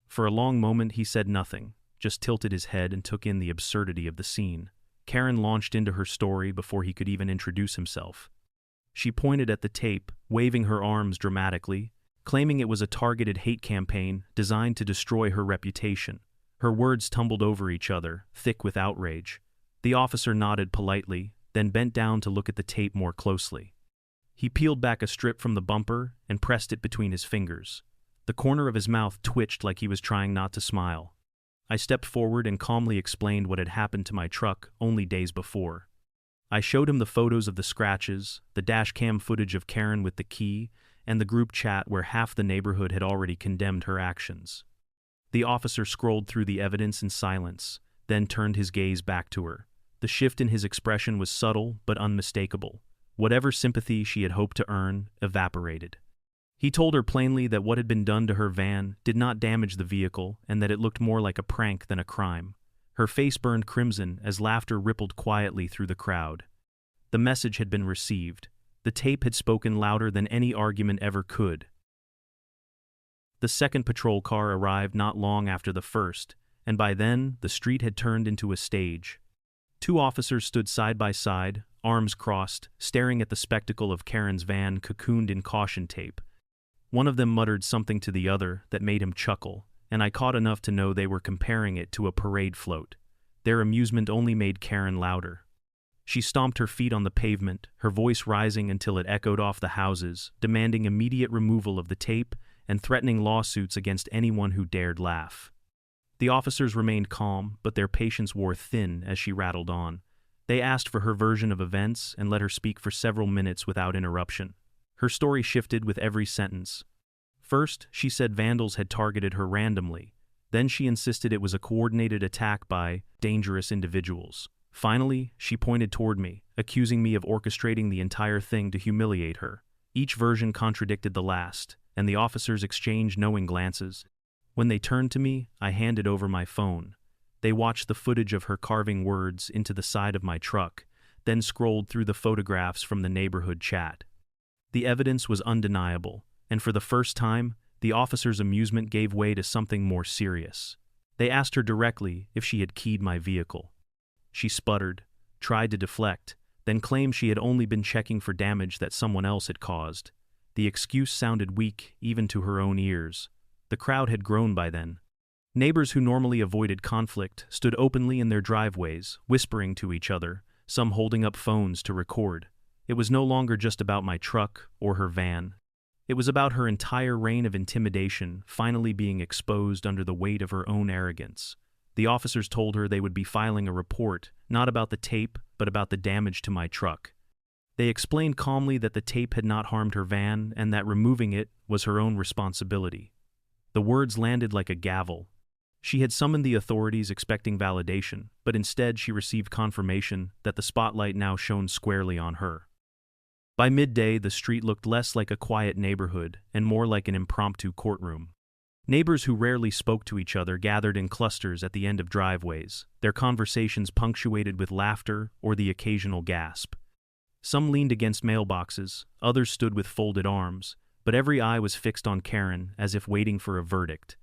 For a long moment he said nothing, just tilted his head and took in the absurdity of the scene. Karen launched into her story before he could even introduce himself. She pointed at the tape, waving her arms dramatically, claiming it was a targeted hate campaign designed to destroy her reputation. Her words tumbled over each other, thick with outrage. The officer nodded politely, then bent down to look at the tape more closely. He peeled back a strip from the bumper and pressed it between his fingers. The corner of his mouth twitched like he was trying not to smile. I stepped forward and calmly explained what had happened to my truck only days before. I showed him the photos of the scratches, the dash cam footage of Karen with the key, and the group chat where half the neighborhood had already condemned her actions. The officer scrolled through the evidence in silence, then turned his gaze back to her. The shift in his expression was subtle but unmistakable. Whatever sympathy she had hoped to earn evaporated. He told her plainly that what had been done to her van did not damage the vehicle and that it looked more like a prank than a crime. Her face burned crimson as laughter rippled quietly through the crowd. The message had been received. The tape had spoken louder than any argument ever could. The second patrol car arrived not long after the first, and by then the street had turned into a stage. Two officers stood side by side, arms crossed, staring at the spectacle of Karen's van cocooned in caution tape. One of them muttered something to the other that made him chuckle, and I caught enough to know they were comparing it to a parade float. Their amusement only made Karen louder. She stomped her feet on the pavement, her voice rising until it echoed off the houses, demanding immediate removal of the tape and threatening lawsuits against anyone who dared laugh. The officers remained calm, but their patience wore thin as she rattled on. They asked for her version of events and let her speak for several minutes without interruption. Her story shifted with every sentence. First, she said vandals had targeted her randomly. Then she insisted it was a coordinated attack by dangerous individuals. Finally, she pointed toward me, accusing me of orchestrating the entire thing to humiliate her. Each version contradicted the last, and the officers exchanged knowing glances. When they turned to me, I handed over my phone. They watched the footage of her carving words into the side of my truck, then scrolled through the photographs from the neighborhood chat. The evidence was undeniable, and for the first time, the officer's amusement gave way to something more serious. They asked her directly if she had keyed my vehicle. She sputtered, tried to deflect, then claimed she had only been checking for damage that someone else had caused. The excuse sounded weak even to her own ears. The crowd had grown by then. Neighbors who normally avoided conflict stood openly in their driveways, whispering to each other, some holding up phones to record. It was no longer just about my truck or her van. It was about her entire reign of intimidation finally being exposed under the weight of her own arrogance. The officers told her they would be filing a report, not about the tape, but about the damage to my truck. They explained calmly that the tape had not harmed her van and that removing it was her own responsibility. The words landed like a gavel. She had summoned the authorities expecting validation, but instead she received confirmation that the spotlight now shone squarely on her. By midday, the street looked less like a quiet neighborhood and more like an impromptu courtroom. Neighbors who rarely spoke to each other gathered in clusters at the end of driveways, their conversations punctuated with laughter or the occasional gasp. Some leaned against mailboxes, others stood with folded arms, but every eye was fixed on Karen as if waiting for a verdict.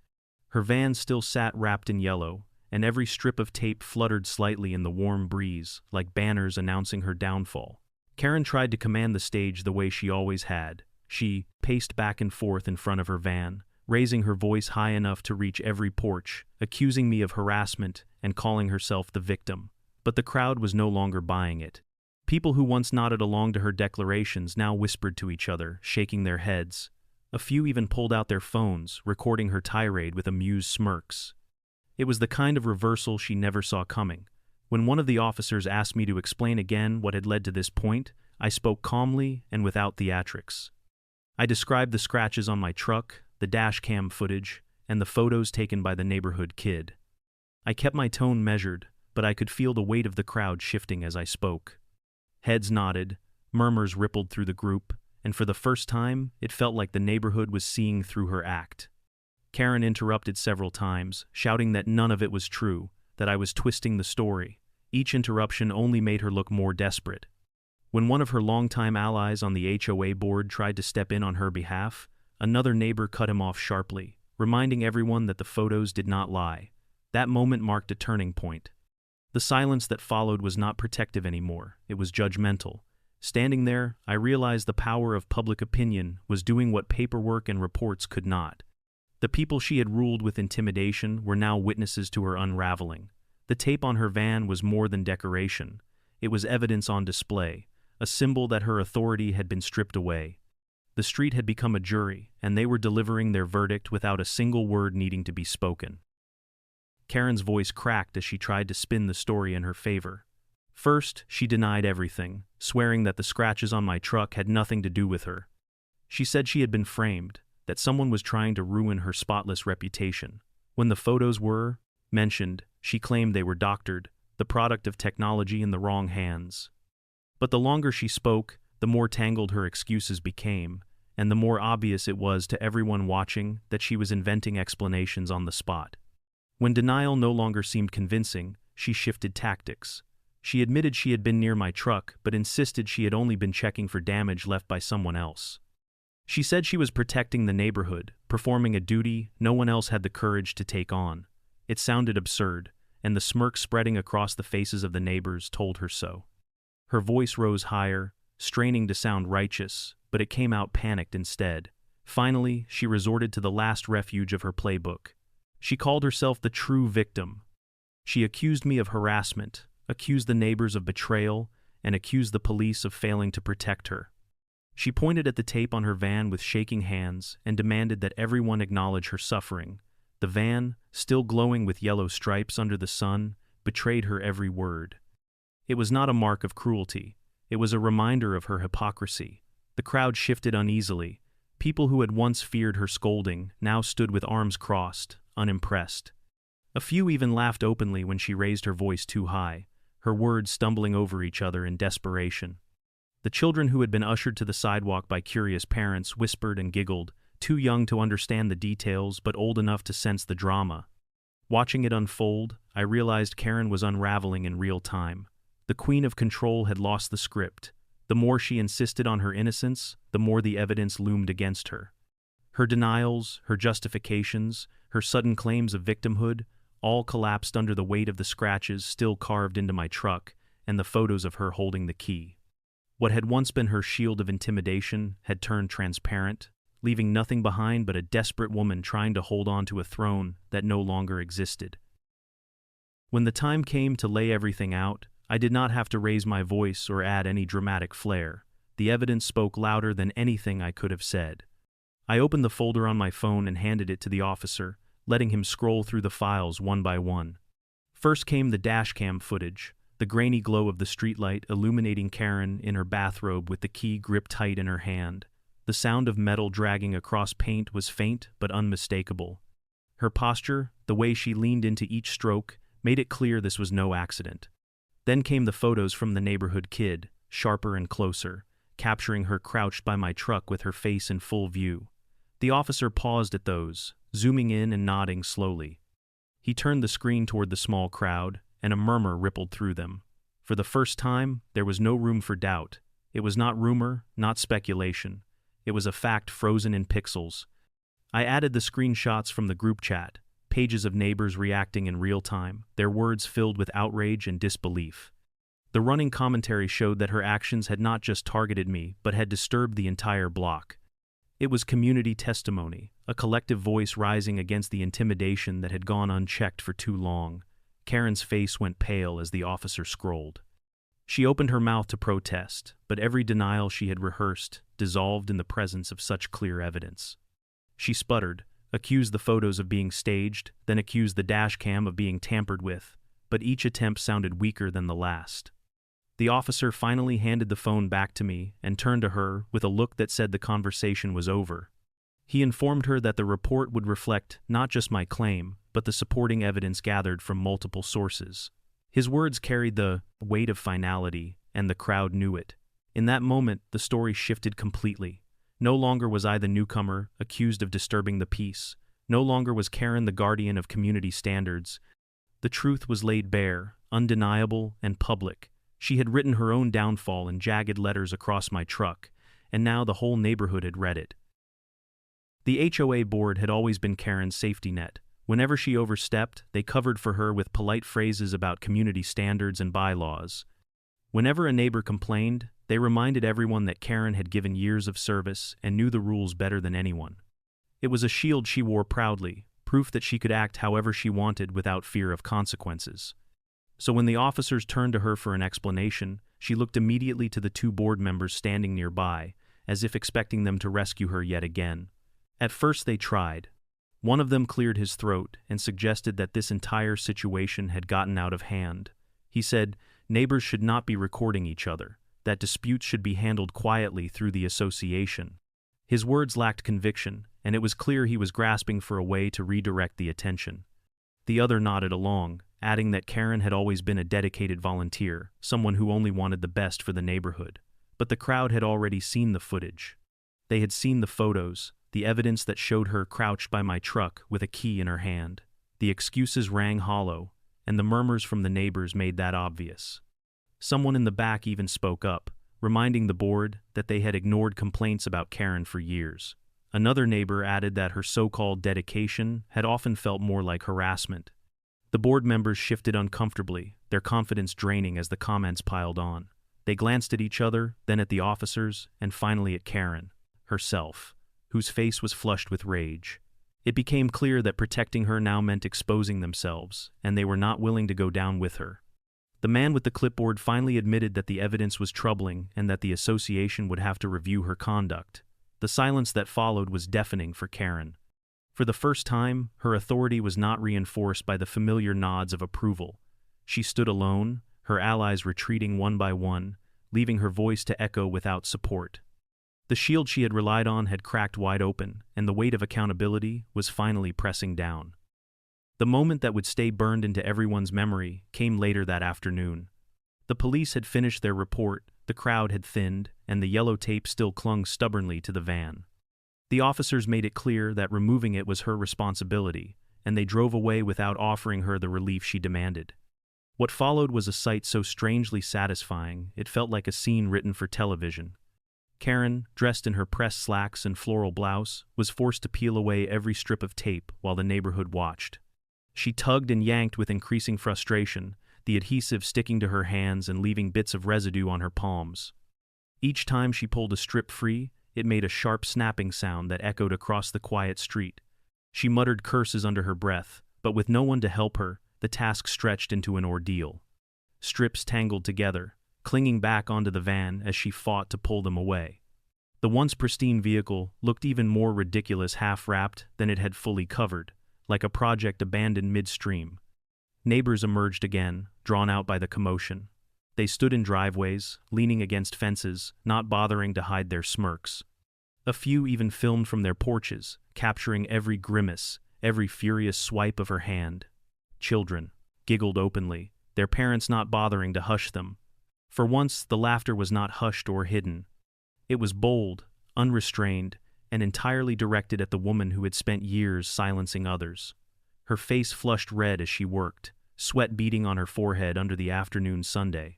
Her van still sat wrapped in yellow, and every strip of tape fluttered slightly in the warm breeze, like banners announcing her downfall. Karen tried to command the stage the way she always had. She paced back and forth in front of her van, raising her voice high enough to reach every porch, accusing me of harassment and calling herself the victim. But the crowd was no longer buying it. People who once nodded along to her declarations now whispered to each other, shaking their heads. A few even pulled out their phones, recording her tirade with amused smirks. It was the kind of reversal she never saw coming. When one of the officers asked me to explain again what had led to this point, I spoke calmly and without theatrics. I described the scratches on my truck, the dash cam footage, and the photos taken by the neighborhood kid. I kept my tone measured, but I could feel the weight of the crowd shifting as I spoke. Heads nodded, murmurs rippled through the group, and for the first time, it felt like the neighborhood was seeing through her act. Karen interrupted several times, shouting that none of it was true, that I was twisting the story. Each interruption only made her look more desperate. When one of her longtime allies on the HOA board tried to step in on her behalf, another neighbor cut him off sharply, reminding everyone that the photos did not lie. That moment marked a turning point. The silence that followed was not protective anymore, it was judgmental. Standing there, I realized the power of public opinion was doing what paperwork and reports could not. The people she had ruled with intimidation were now witnesses to her unraveling. The tape on her van was more than decoration. It was evidence on display, a symbol that her authority had been stripped away. The street had become a jury, and they were delivering their verdict without a single word needing to be spoken. Karen's voice cracked as she tried to spin the story in her favor. First, she denied everything, swearing that the scratches on my truck had nothing to do with her. She said she had been framed, that someone was trying to ruin her spotless reputation. When the photos were mentioned, she claimed they were doctored, the product of technology in the wrong hands. But the longer she spoke, the more tangled her excuses became, and the more obvious it was to everyone watching that she was inventing explanations on the spot. When denial no longer seemed convincing, she shifted tactics. She admitted she had been near my truck, but insisted she had only been checking for damage left by someone else. She said she was protecting the neighborhood, performing a duty no one else had the courage to take on. It sounded absurd, and the smirk spreading across the faces of the neighbors told her so. Her voice rose higher, straining to sound righteous, but it came out panicked instead. Finally, she resorted to the last refuge of her playbook. She called herself the true victim. She accused me of harassment, accused the neighbors of betrayal, and accused the police of failing to protect her. She pointed at the tape on her van with shaking hands and demanded that everyone acknowledge her suffering. The van, still glowing with yellow stripes under the sun, betrayed her every word. It was not a mark of cruelty. It was a reminder of her hypocrisy. The crowd shifted uneasily. People who had once feared her scolding now stood with arms crossed, unimpressed. A few even laughed openly when she raised her voice too high, her words stumbling over each other in desperation. The children who had been ushered to the sidewalk by curious parents whispered and giggled, too young to understand the details but old enough to sense the drama. Watching it unfold, I realized Karen was unraveling in real time. The queen of control had lost the script. The more she insisted on her innocence, the more the evidence loomed against her. Her denials, her justifications, her sudden claims of victimhood, all collapsed under the weight of the scratches still carved into my truck and the photos of her holding the key. What had once been her shield of intimidation had turned transparent, leaving nothing behind but a desperate woman trying to hold on to a throne that no longer existed. When the time came to lay everything out, I did not have to raise my voice or add any dramatic flair. The evidence spoke louder than anything I could have said. I opened the folder on my phone and handed it to the officer, letting him scroll through the files one by one. First came the dashcam footage, the grainy glow of the streetlight illuminating Karen in her bathrobe with the key gripped tight in her hand. The sound of metal dragging across paint was faint but unmistakable. Her posture, the way she leaned into each stroke, made it clear this was no accident. Then came the photos from the neighborhood kid, sharper and closer, capturing her crouched by my truck with her face in full view. The officer paused at those, zooming in and nodding slowly. He turned the screen toward the small crowd, and a murmur rippled through them. For the first time, there was no room for doubt. It was not rumor, not speculation. It was a fact frozen in pixels. I added the screenshots from the group chat, pages of neighbors reacting in real time, their words filled with outrage and disbelief. The running commentary showed that her actions had not just targeted me, but had disturbed the entire block. It was community testimony, a collective voice rising against the intimidation that had gone unchecked for too long. Karen's face went pale as the officer scrolled. She opened her mouth to protest, but every denial she had rehearsed dissolved in the presence of such clear evidence. She sputtered, accused the photos of being staged, then accused the dashcam of being tampered with, but each attempt sounded weaker than the last. The officer finally handed the phone back to me and turned to her with a look that said the conversation was over. He informed her that the report would reflect not just my claim, but the supporting evidence gathered from multiple sources. His words carried the weight of finality, and the crowd knew it. In that moment, the story shifted completely. No longer was I the newcomer, accused of disturbing the peace. No longer was Karen the guardian of community standards. The truth was laid bare, undeniable and public. She had written her own downfall in jagged letters across my truck, and now the whole neighborhood had read it. The HOA board had always been Karen's safety net. Whenever she overstepped, they covered for her with polite phrases about community standards and bylaws. Whenever a neighbor complained, they reminded everyone that Karen had given years of service and knew the rules better than anyone. It was a shield she wore proudly, proof that she could act however she wanted without fear of consequences. So when the officers turned to her for an explanation, she looked immediately to the two board members standing nearby, as if expecting them to rescue her yet again. At first they tried. One of them cleared his throat and suggested that this entire situation had gotten out of hand. He said neighbors should not be recording each other, that disputes should be handled quietly through the association. His words lacked conviction, and it was clear he was grasping for a way to redirect the attention. The other nodded along, adding that Karen had always been a dedicated volunteer, someone who only wanted the best for the neighborhood. But the crowd had already seen the footage. They had seen the photos, the evidence that showed her crouched by my truck with a key in her hand. The excuses rang hollow, and the murmurs from the neighbors made that obvious. Someone in the back even spoke up, reminding the board that they had ignored complaints about Karen for years. Another neighbor added that her so-called dedication had often felt more like harassment. The board members shifted uncomfortably, their confidence draining as the comments piled on. They glanced at each other, then at the officers, and finally at Karen, herself, whose face was flushed with rage. It became clear that protecting her now meant exposing themselves, and they were not willing to go down with her. The man with the clipboard finally admitted that the evidence was troubling and that the association would have to review her conduct. The silence that followed was deafening for Karen. For the first time, her authority was not reinforced by the familiar nods of approval. She stood alone, her allies retreating one by one, leaving her voice to echo without support. The shield she had relied on had cracked wide open, and the weight of accountability was finally pressing down. The moment that would stay burned into everyone's memory came later that afternoon. The police had finished their report, the crowd had thinned, and the yellow tape still clung stubbornly to the van. The officers made it clear that removing it was her responsibility, and they drove away without offering her the relief she demanded. What followed was a sight so strangely satisfying, it felt like a scene written for television. Karen, dressed in her pressed slacks and floral blouse, was forced to peel away every strip of tape while the neighborhood watched. She tugged and yanked with increasing frustration, the adhesive sticking to her hands and leaving bits of residue on her palms. Each time she pulled a strip free, it made a sharp snapping sound that echoed across the quiet street. She muttered curses under her breath, but with no one to help her, the task stretched into an ordeal. Strips tangled together, clinging back onto the van as she fought to pull them away. The once pristine vehicle looked even more ridiculous half-wrapped than it had fully covered, like a project abandoned midstream. Neighbors emerged again, drawn out by the commotion. They stood in driveways, leaning against fences, not bothering to hide their smirks. A few even filmed from their porches, capturing every grimace, every furious swipe of her hand. Children giggled openly, their parents not bothering to hush them. For once, the laughter was not hushed or hidden. It was bold, unrestrained, and entirely directed at the woman who had spent years silencing others. Her face flushed red as she worked, sweat beading on her forehead under the afternoon sunday.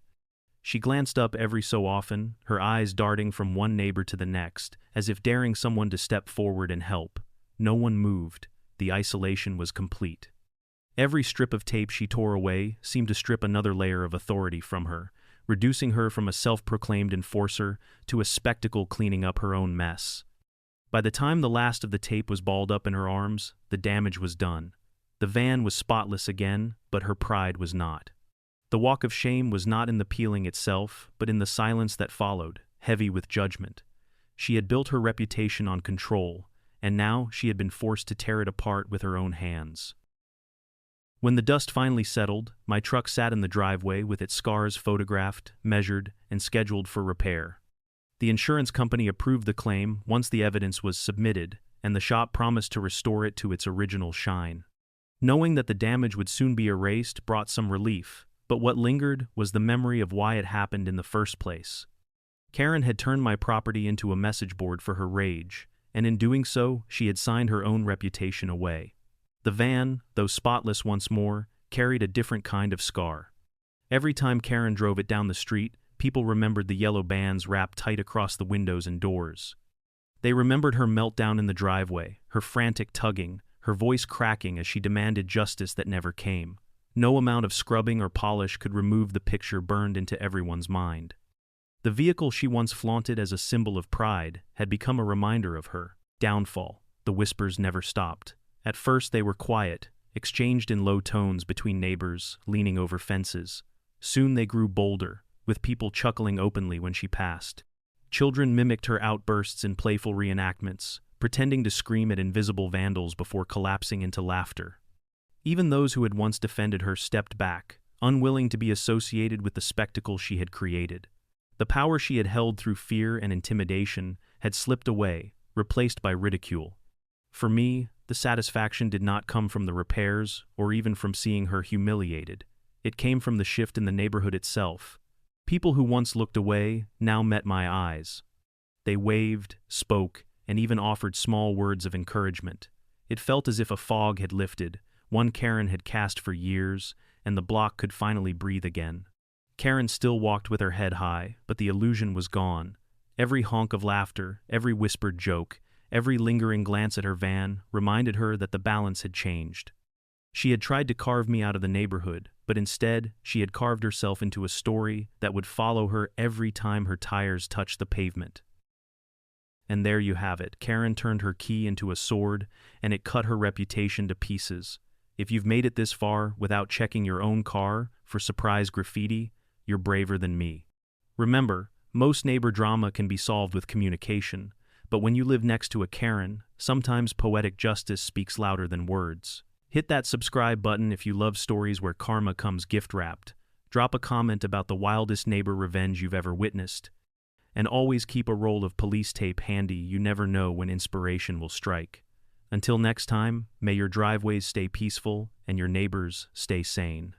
She glanced up every so often, her eyes darting from one neighbor to the next, as if daring someone to step forward and help. No one moved. The isolation was complete. Every strip of tape she tore away seemed to strip another layer of authority from her, reducing her from a self-proclaimed enforcer to a spectacle cleaning up her own mess. By the time the last of the tape was balled up in her arms, the damage was done. The van was spotless again, but her pride was not. The walk of shame was not in the peeling itself, but in the silence that followed, heavy with judgment. She had built her reputation on control, and now she had been forced to tear it apart with her own hands. When the dust finally settled, my truck sat in the driveway with its scars photographed, measured, and scheduled for repair. The insurance company approved the claim once the evidence was submitted, and the shop promised to restore it to its original shine. Knowing that the damage would soon be erased brought some relief, but what lingered was the memory of why it happened in the first place. Karen had turned my property into a message board for her rage, and in doing so, she had signed her own reputation away. The van, though spotless once more, carried a different kind of scar. Every time Karen drove it down the street, people remembered the yellow bands wrapped tight across the windows and doors. They remembered her meltdown in the driveway, her frantic tugging, her voice cracking as she demanded justice that never came. No amount of scrubbing or polish could remove the picture burned into everyone's mind. The vehicle she once flaunted as a symbol of pride had become a reminder of her downfall. The whispers never stopped. At first they were quiet, exchanged in low tones between neighbors, leaning over fences. Soon they grew bolder, with people chuckling openly when she passed. Children mimicked her outbursts in playful reenactments, pretending to scream at invisible vandals before collapsing into laughter. Even those who had once defended her stepped back, unwilling to be associated with the spectacle she had created. The power she had held through fear and intimidation had slipped away, replaced by ridicule. For me, the satisfaction did not come from the repairs or even from seeing her humiliated. It came from the shift in the neighborhood itself. People who once looked away now met my eyes. They waved, spoke, and even offered small words of encouragement. It felt as if a fog had lifted, one Karen had cast for years, and the block could finally breathe again. Karen still walked with her head high, but the illusion was gone. Every honk of laughter, every whispered joke, every lingering glance at her van reminded her that the balance had changed. She had tried to carve me out of the neighborhood, but instead, she had carved herself into a story that would follow her every time her tires touched the pavement. And there you have it. Karen turned her key into a sword, and it cut her reputation to pieces. If you've made it this far without checking your own car for surprise graffiti, you're braver than me. Remember, most neighbor drama can be solved with communication, but when you live next to a Karen, sometimes poetic justice speaks louder than words. Hit that subscribe button if you love stories where karma comes gift-wrapped. Drop a comment about the wildest neighbor revenge you've ever witnessed. And always keep a roll of police tape handy. You never know when inspiration will strike. Until next time, may your driveways stay peaceful and your neighbors stay sane.